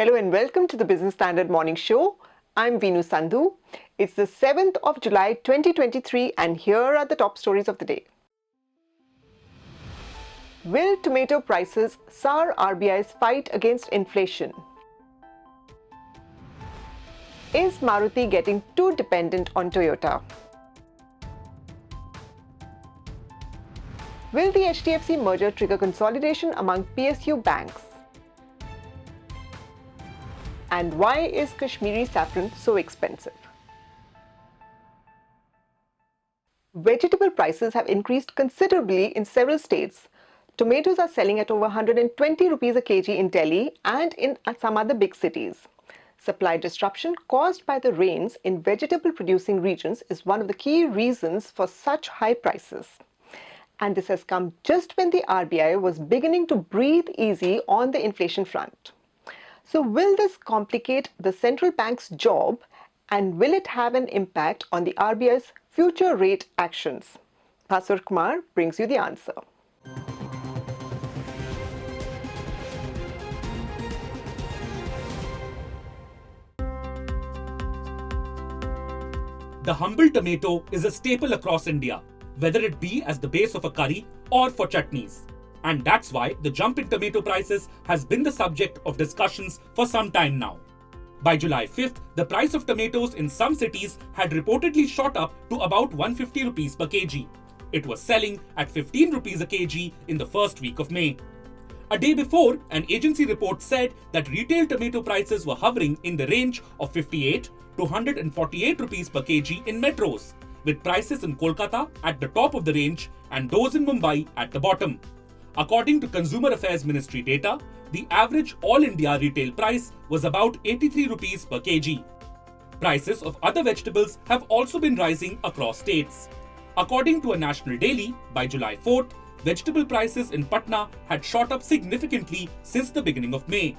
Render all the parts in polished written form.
Hello and welcome to the Business Standard Morning Show. I'm Veenu Sandhu. It's the 7th of July 2023 and here are the top stories of the day. Will tomato prices sour RBI's fight against inflation? Is Maruti getting too dependent on Toyota? Will the HDFC merger trigger consolidation among PSU banks? And why is Kashmiri saffron so expensive? Vegetable prices have increased considerably in several states. Tomatoes are selling at over 120 rupees a kg in Delhi and in some other big cities. Supply disruption caused by the rains in vegetable producing regions is one of the key reasons for such high prices. And this has come just when the RBI was beginning to breathe easy on the inflation front. So will this complicate the central bank's job and will it have an impact on the RBI's future rate actions? Bhaswar Kumar brings you the answer. The humble tomato is a staple across India, whether it be as the base of a curry or for chutneys. And that's why the jump in tomato prices has been the subject of discussions for some time now. By July 5th, the price of tomatoes in some cities had reportedly shot up to about 150 rupees per kg. It was selling at 15 rupees a kg in the first week of May. A day before, an agency report said that retail tomato prices were hovering in the range of 58 to 148 rupees per kg in metros, with prices in Kolkata at the top of the range and those in Mumbai at the bottom. According to Consumer Affairs Ministry data, the average all-India retail price was about 83 rupees per kg. Prices of other vegetables have also been rising across states. According to a national daily, by July 4th, vegetable prices in Patna had shot up significantly since the beginning of May.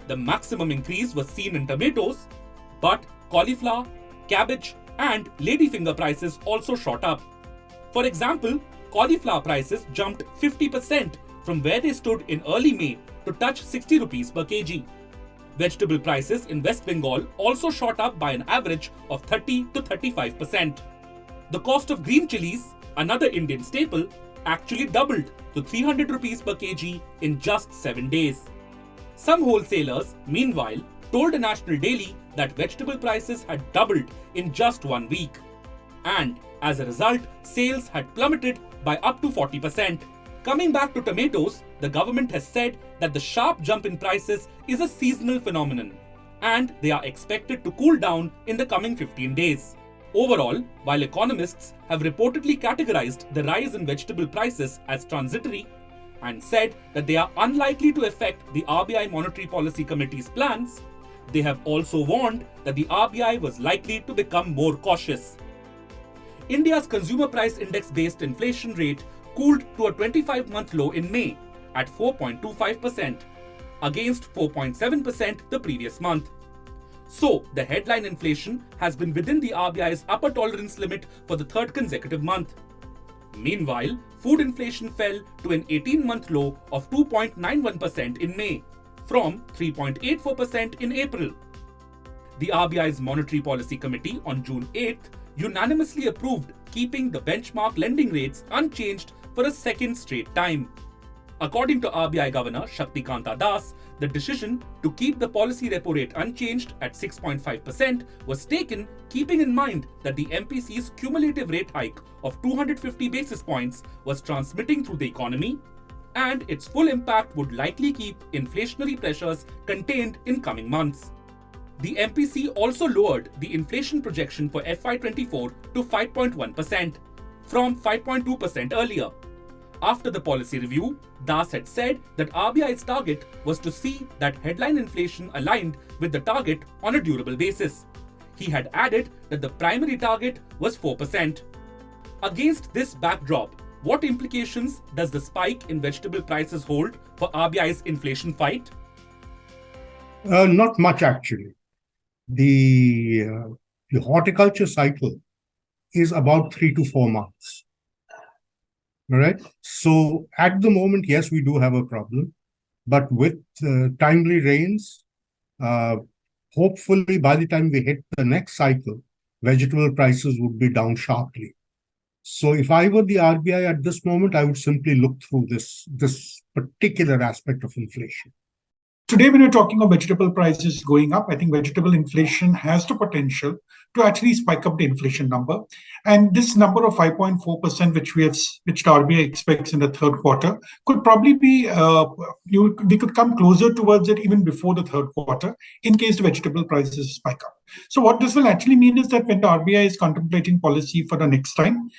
The maximum increase was seen in tomatoes, but cauliflower, cabbage, and ladyfinger prices also shot up. For example, cauliflower prices jumped 50% from where they stood in early May to touch 60 rupees per kg. Vegetable prices in West Bengal also shot up by an average of 30 to 35%. The cost of green chilies, another Indian staple, actually doubled to 300 rupees per kg in just 7 days. Some wholesalers, meanwhile, told a national daily that vegetable prices had doubled in just 1 week. And as a result, sales had plummeted by up to 40%. Coming back to tomatoes, the government has said that the sharp jump in prices is a seasonal phenomenon, and they are expected to cool down in the coming 15 days. Overall, while economists have reportedly categorized the rise in vegetable prices as transitory and said that they are unlikely to affect the RBI Monetary Policy Committee's plans, they have also warned that the RBI was likely to become more cautious. India's consumer price index-based inflation rate cooled to a 25-month low in May at 4.25%, against 4.7% the previous month. So, the headline inflation has been within the RBI's upper tolerance limit for the third consecutive month. Meanwhile, food inflation fell to an 18-month low of 2.91% in May, from 3.84% in April. The RBI's Monetary Policy Committee on June 8th unanimously approved keeping the benchmark lending rates unchanged for a second straight time. According to RBI Governor Shaktikanta Das, the decision to keep the policy repo rate unchanged at 6.5% was taken keeping in mind that the MPC's cumulative rate hike of 250 basis points was transmitting through the economy, and its full impact would likely keep inflationary pressures contained in coming months. The MPC also lowered the inflation projection for FY24 to 5.1%, from 5.2% earlier. After the policy review, Das had said that RBI's target was to see that headline inflation aligned with the target on a durable basis. He had added that the primary target was 4%. Against this backdrop, what implications does the spike in vegetable prices hold for RBI's inflation fight? Not much, actually. The horticulture cycle is about 3 to 4 months. All right. So at the moment, yes, we do have a problem, but with timely rains, hopefully by the time we hit the next cycle, vegetable prices would be down sharply. So if I were the RBI at this moment, I would simply look through this particular aspect of inflation. Today, when we're talking of vegetable prices going up, I think vegetable inflation has the potential to actually spike up the inflation number. And this number of 5.4%, which the RBI expects in the third quarter, could probably be, we could come closer towards it even before the third quarter in case the vegetable prices spike up. So what this will actually mean is that when the RBI is contemplating policy for the next time,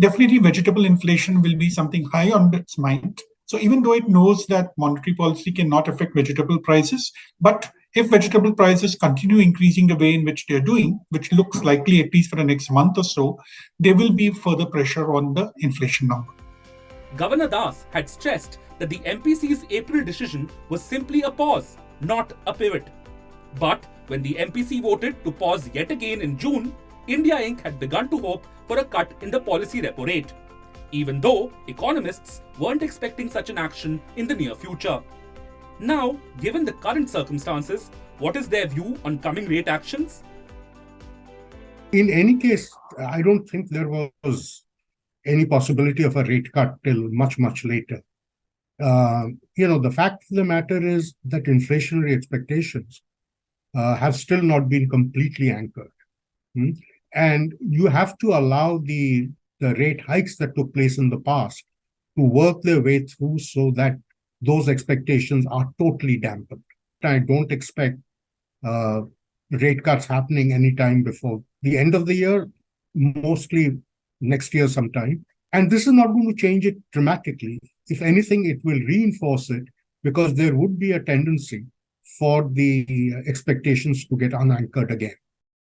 definitely vegetable inflation will be something high on its mind. So even though it knows that monetary policy cannot affect vegetable prices, but if vegetable prices continue increasing the way in which they're doing, which looks likely at least for the next month or so, there will be further pressure on the inflation number. Governor Das had stressed that the MPC's April decision was simply a pause, not a pivot. But when the MPC voted to pause yet again in June, India Inc. had begun to hope for a cut in the policy repo rate, even though economists weren't expecting such an action in the near future. Now, given the current circumstances, what is their view on coming rate actions? In any case, I don't think there was any possibility of a rate cut till much, much later. The fact of the matter is that inflationary expectations have still not been completely anchored. And you have to allow the rate hikes that took place in the past to work their way through so that those expectations are totally dampened. I don't expect rate cuts happening anytime before the end of the year, mostly next year sometime. And this is not going to change it dramatically. If anything, it will reinforce it because there would be a tendency for the expectations to get unanchored again.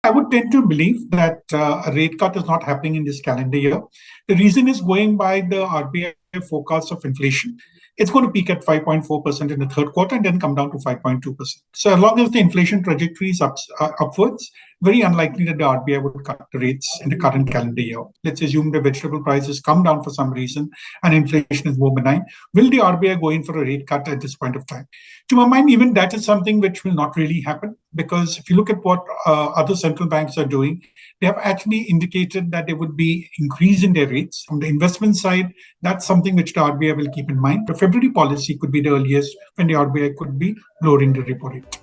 I would tend to believe that a rate cut is not happening in this calendar year. The reason is going by the RBI forecast of inflation. It's going to peak at 5.4% in the third quarter and then come down to 5.2%. So as long as the inflation trajectory is upwards, very unlikely that the RBI would cut the rates in the current calendar year. Let's assume the vegetable prices come down for some reason and inflation is more benign. Will the RBI go in for a rate cut at this point of time? To my mind, even that is something which will not really happen, because if you look at what other central banks are doing, they have actually indicated that there would be increase in their rates. From the investment side, that's something which the RBI will keep in mind. The February policy could be the earliest when the RBI could be lowering the repo rate.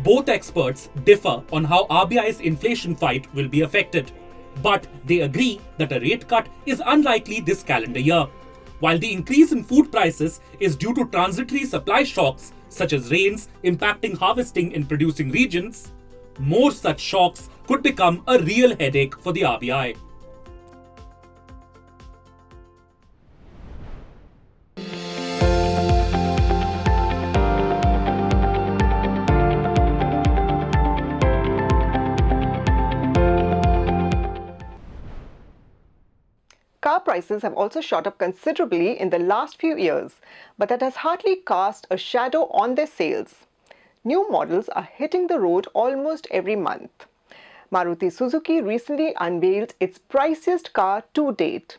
Both experts differ on how RBI's inflation fight will be affected, but they agree that a rate cut is unlikely this calendar year. While the increase in food prices is due to transitory supply shocks such as rains impacting harvesting in producing regions, more such shocks could become a real headache for the RBI. Car prices have also shot up considerably in the last few years, but that has hardly cast a shadow on their sales. New models are hitting the road almost every month. Maruti Suzuki recently unveiled its priciest car to date.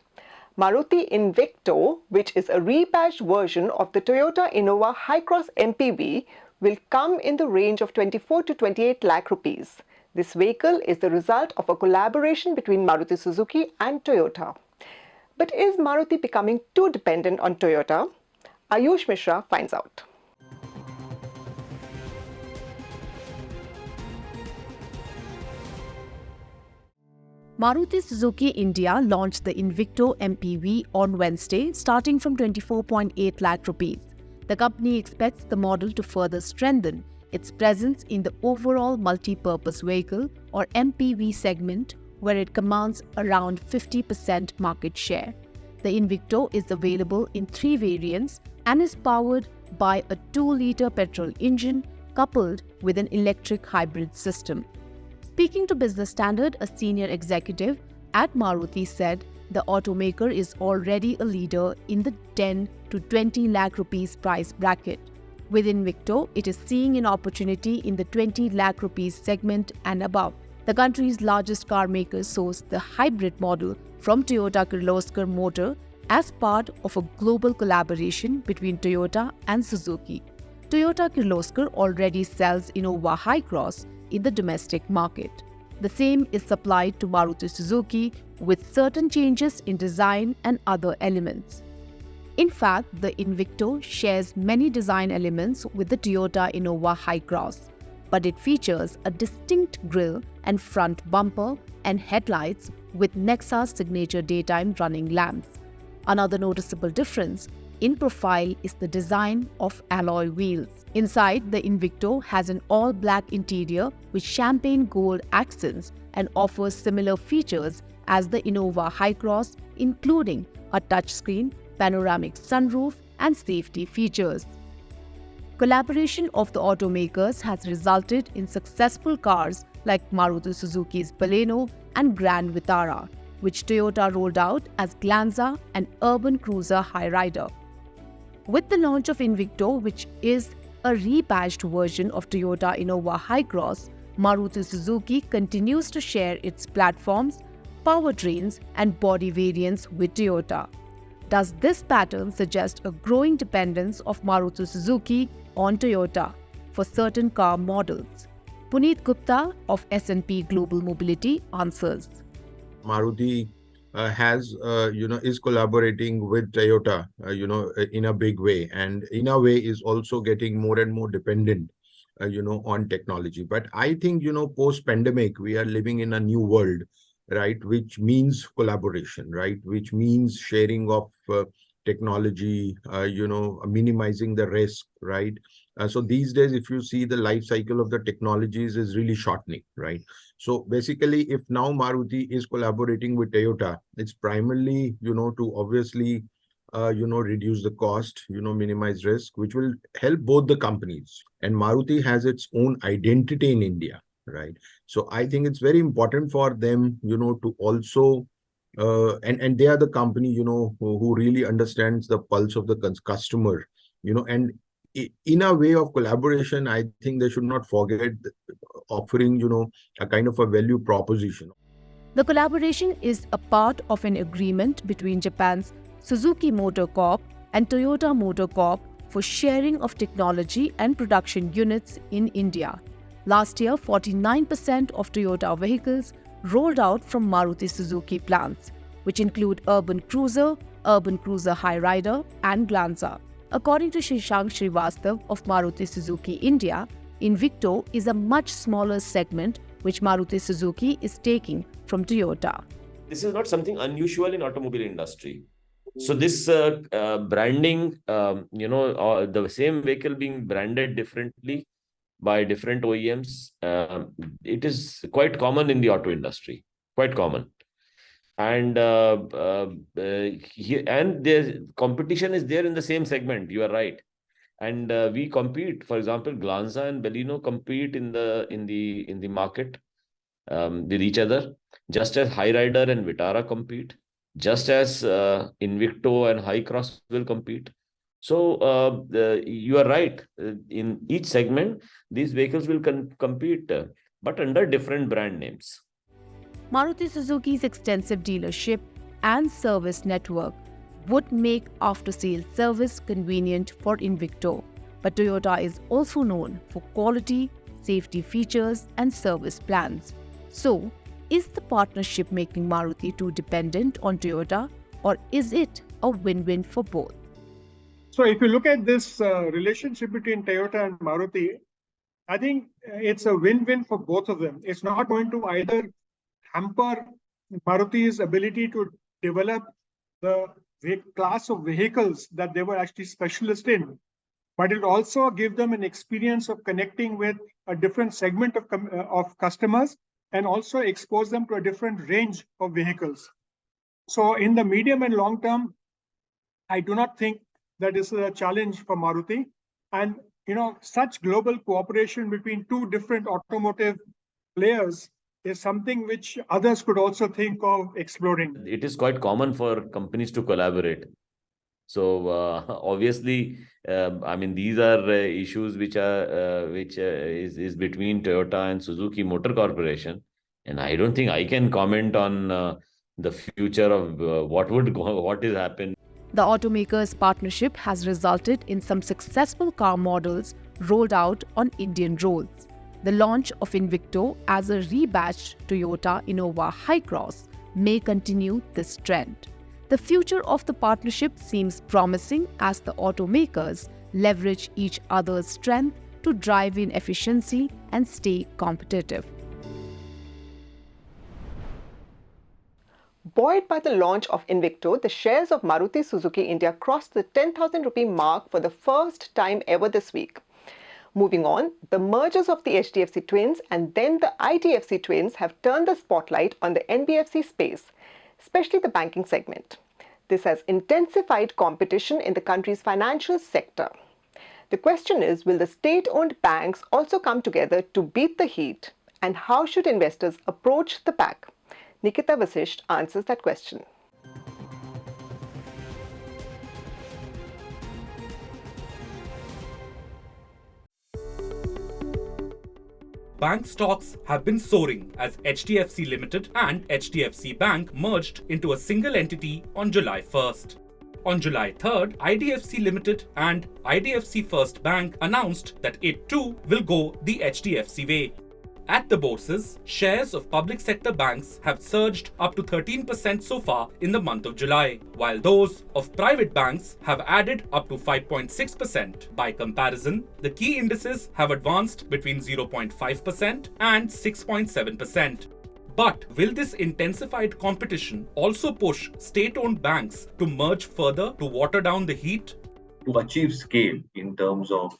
Maruti Invicto, which is a rebadged version of the Toyota Innova Hi-Cross MPV, will come in the range of 24 to 28 lakh rupees. This vehicle is the result of a collaboration between Maruti Suzuki and Toyota. But is Maruti becoming too dependent on Toyota? Ayush Mishra finds out. Maruti Suzuki India launched the Invicto MPV on Wednesday, starting from 24.8 lakh rupees. The company expects the model to further strengthen its presence in the overall multi-purpose vehicle or MPV segment, where it commands around 50% market share. The Invicto is available in 3 variants and is powered by a 2-liter petrol engine coupled with an electric hybrid system. Speaking to Business Standard, a senior executive at Maruti said the automaker is already a leader in the 10 to 20 lakh rupees price bracket. With Invicto, it is seeing an opportunity in the 20 lakh rupees segment and above. The country's largest car maker sourced the hybrid model from Toyota Kirloskar Motor as part of a global collaboration between Toyota and Suzuki. Toyota Kirloskar already sells Innova Hi-Cross in the domestic market. The same is supplied to Maruti Suzuki with certain changes in design and other elements. In fact, the Invicto shares many design elements with the Toyota Innova Hi-Cross, but it features a distinct grille and front bumper and headlights with Nexa's signature daytime running lamps. Another noticeable difference in profile is the design of alloy wheels. Inside, the Invicto has an all-black interior with champagne gold accents and offers similar features as the Innova Hi-Cross, including a touchscreen, panoramic sunroof, and safety features. Collaboration of the automakers has resulted in successful cars like Maruti Suzuki's Baleno and Grand Vitara, which Toyota rolled out as Glanza and Urban Cruiser Hyrider. With the launch of Invicto, which is a rebadged version of Toyota Innova Hi-Cross, Maruti Suzuki continues to share its platforms, powertrains, and body variants with Toyota. Does this pattern suggest a growing dependence of Maruti Suzuki on Toyota for certain car models? Puneet Gupta of S&P Global Mobility answers. Maruti is collaborating with Toyota, in a big way, and in a way is also getting more and more dependent, on technology. But I think, post-pandemic, we are living in a new world, right? Which means collaboration, right? Which means sharing of technology, minimizing the risk, right? So these days, if you see the life cycle of the technologies is really shortening, right? So basically, if now Maruti is collaborating with Toyota, it's primarily, to obviously, reduce the cost, minimize risk, which will help both the companies. And Maruti has its own identity in India, right? So I think it's very important for them, to also, and they are the company, who really understands the pulse of the customer, and in a way of collaboration, I think they should not forget offering, a kind of a value proposition. The collaboration is a part of an agreement between Japan's Suzuki Motor Corp and Toyota Motor Corp for sharing of technology and production units in India. Last year, 49% of Toyota vehicles rolled out from Maruti Suzuki plants, which include Urban Cruiser Hyrider, and Glanza. According to Shashank Srivastav of Maruti Suzuki India, Invicto is a much smaller segment which Maruti Suzuki is taking from Toyota. This is not something unusual in automobile industry. So this branding, the same vehicle being branded differently by different OEMs, it is quite common in the auto industry, quite common. And the competition is there in the same segment. You are right, and we compete. For example, Glanza and Baleno compete in the market with each other, just as Hyrider and Vitara compete, just as Invicto and Hi-Cross will compete. So you are right. In each segment, these vehicles will compete, but under different brand names. Maruti Suzuki's extensive dealership and service network would make after-sales service convenient for Invicto, but Toyota is also known for quality, safety features, and service plans. So, is the partnership making Maruti too dependent on Toyota, or is it a win-win for both? So if you look at this relationship between Toyota and Maruti, I think it's a win-win for both of them. It's not going to either hamper Maruti's ability to develop the class of vehicles that they were actually specialists in, but it also give them an experience of connecting with a different segment of customers and also expose them to a different range of vehicles. So in the medium and long term, I do not think that is a challenge for Maruti. And such global cooperation between two different automotive players is something which others could also think of exploring. It is quite common for companies to collaborate. So obviously, these are issues which is between Toyota and Suzuki Motor Corporation, and I don't think I can comment on the future of what is happening. The automakers' partnership has resulted in some successful car models rolled out on Indian roads. The launch of Invicto as a rebadged Toyota Innova Hi-Cross may continue this trend. The future of the partnership seems promising as the automakers leverage each other's strength to drive in efficiency and stay competitive. Buoyed by the launch of Invicto, the shares of Maruti Suzuki India crossed the 10,000 rupee mark for the first time ever this week. Moving on, the mergers of the HDFC twins and then the IDFC twins have turned the spotlight on the NBFC space, especially the banking segment. This has intensified competition in the country's financial sector. The question is, will the state-owned banks also come together to beat the heat? And how should investors approach the pack? Nikita Vasisht answers that question. Bank stocks have been soaring as HDFC Limited and HDFC Bank merged into a single entity on July 1st. On July 3rd, IDFC Limited and IDFC First Bank announced that it too will go the HDFC way. At the bourses, shares of public sector banks have surged up to 13% so far in the month of July, while those of private banks have added up to 5.6%. By comparison, the key indices have advanced between 0.5% and 6.7%. But will this intensified competition also push state-owned banks to merge further to water down the heat? To achieve scale in terms of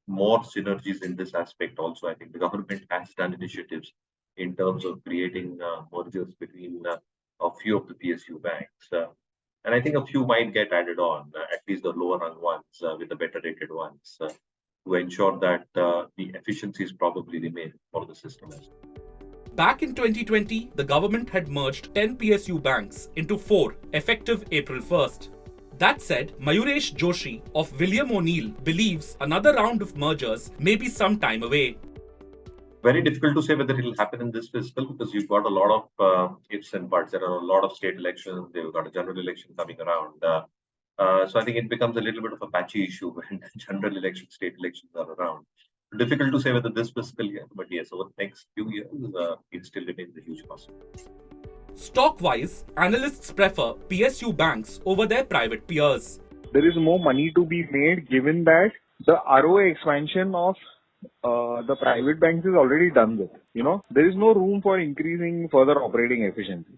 more synergies in this aspect also, I think the government has done initiatives in terms of creating mergers between a few of the PSU banks. And I think a few might get added on, at least the lower rung ones with the better rated ones, to ensure that the efficiencies probably remain for the system. Back in 2020, the government had merged 10 PSU banks into 4, effective April 1st. That said, Mayuresh Joshi of William O'Neill believes another round of mergers may be some time away. Very difficult to say whether it will happen in this fiscal because you've got a lot of ifs and buts. There are a lot of state elections. They've got a general election coming around. So I think it becomes a little bit of a patchy issue when general elections, state elections are around. Difficult to say whether this fiscal year, but yes, over the next few years, it still remains a huge possibility. Stock-wise, analysts prefer PSU banks over their private peers. There is more money to be made given that the ROA expansion of the private banks is already done with. There is no room for increasing further operating efficiency.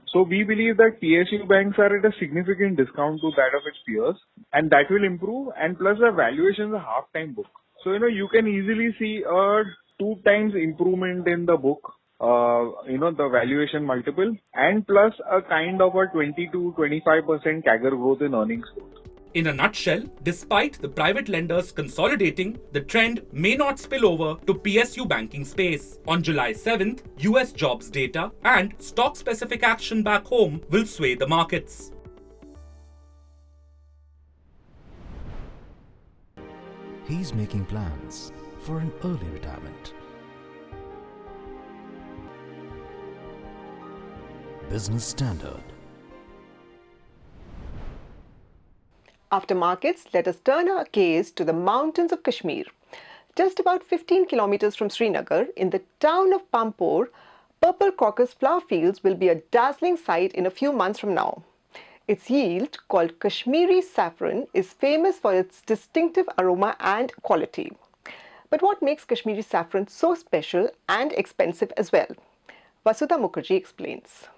So we believe that PSU banks are at a significant discount to that of its peers, and that will improve. And plus, the valuation is a half-time book. So you can easily see a 2 times improvement in the book. The valuation multiple, and plus a kind of a 20 to 25% CAGR growth in earnings growth. In a nutshell, despite the private lenders consolidating, the trend may not spill over to PSU banking space. On July 7th, US jobs data and stock-specific action back home will sway the markets. He's making plans for an early retirement. Business Standard. After markets, let us turn our gaze to the mountains of Kashmir. Just about 15 kilometers from Srinagar, in the town of Pampore, purple crocus flower fields will be a dazzling sight in a few months from now. Its yield, called Kashmiri saffron, is famous for its distinctive aroma and quality. But what makes Kashmiri saffron so special and expensive as well? Vasudha Mukherjee explains.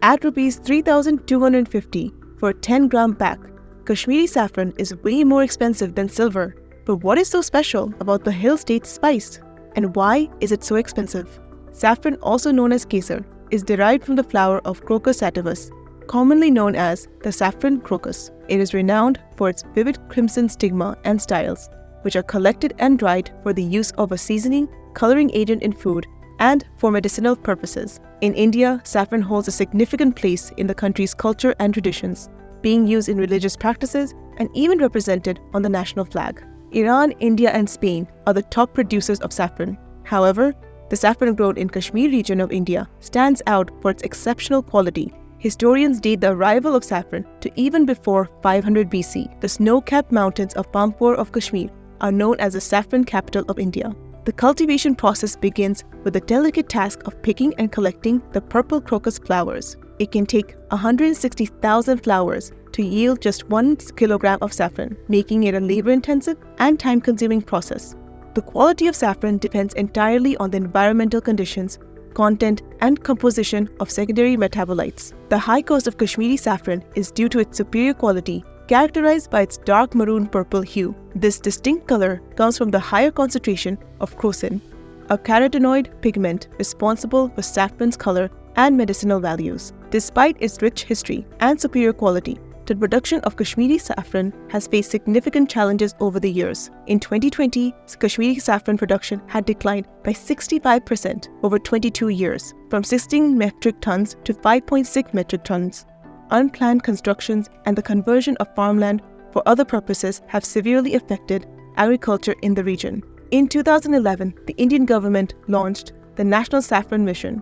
At Rs 3,250 for a 10-gram pack, Kashmiri saffron is way more expensive than silver. But what is so special about the hill state spice? And why is it so expensive? Saffron, also known as kesar, is derived from the flower of Crocus sativus, commonly known as the saffron crocus. It is renowned for its vivid crimson stigma and styles, which are collected and dried for the use of a seasoning, coloring agent in food, and for medicinal purposes. In India, saffron holds a significant place in the country's culture and traditions, being used in religious practices and even represented on the national flag. Iran, India, and Spain are the top producers of saffron. However, The saffron grown in Kashmir region of India stands out for its exceptional quality. Historians date the arrival of saffron to even before 500 BC. The snow-capped mountains of Pampur of Kashmir are known as the saffron capital of India. The cultivation process begins with the delicate task of picking and collecting the purple crocus flowers. It can take 160,000 flowers to yield just 1 kilogram of saffron, making it a labor-intensive and time-consuming process. The quality of saffron depends entirely on the environmental conditions, content, and composition of secondary metabolites. The high cost of Kashmiri saffron is due to its superior quality, characterized by its dark maroon-purple hue. This distinct color comes from the higher concentration of crocin, a carotenoid pigment responsible for saffron's color and medicinal values. Despite its rich history and superior quality, the production of Kashmiri saffron has faced significant challenges over the years. In 2020, Kashmiri saffron production had declined by 65% over 22 years, from 16 metric tons to 5.6 metric tons. Unplanned constructions and the conversion of farmland for other purposes have severely affected agriculture in the region. In 2011, the Indian government launched the National Saffron Mission,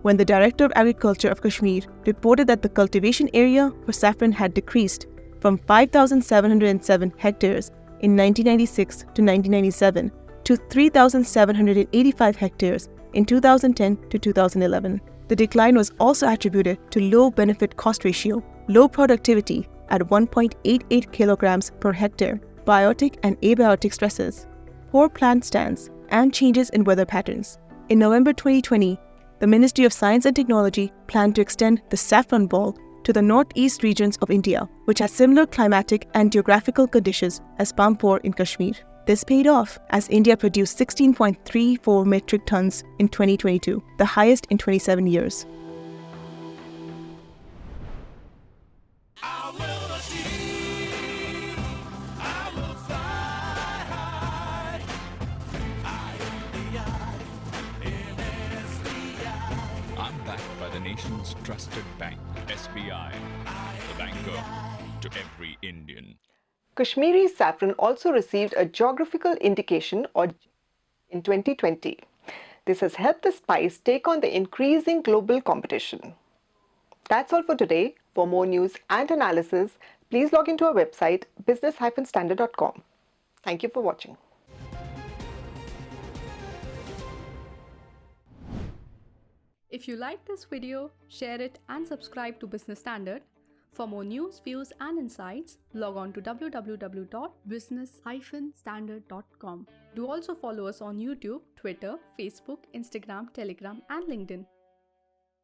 when the Director of Agriculture of Kashmir reported that the cultivation area for saffron had decreased from 5,707 hectares in 1996 to 1997 to 3,785 hectares in 2010 to 2011. The decline was also attributed to low benefit-cost ratio, low productivity at 1.88 kilograms per hectare, biotic and abiotic stresses, poor plant stands, and changes in weather patterns. In November 2020, the Ministry of Science and Technology planned to extend the saffron ball to the northeast regions of India, which has similar climatic and geographical conditions as Pampur in Kashmir. This paid off as India produced 16.34 metric tons in 2022, the highest in 27 years. Nation's trusted bank, SBI, the banker to every Indian. Kashmiri saffron also received a geographical indication or in 2020. This has helped the spice take on the increasing global competition. That's all for today. For more news and analysis, please log into our website business-standard.com. Thank you for watching. If you like this video, share it and subscribe to Business Standard. For more news, views and insights, log on to www.business-standard.com. Do also follow us on YouTube, Twitter, Facebook, Instagram, Telegram and LinkedIn.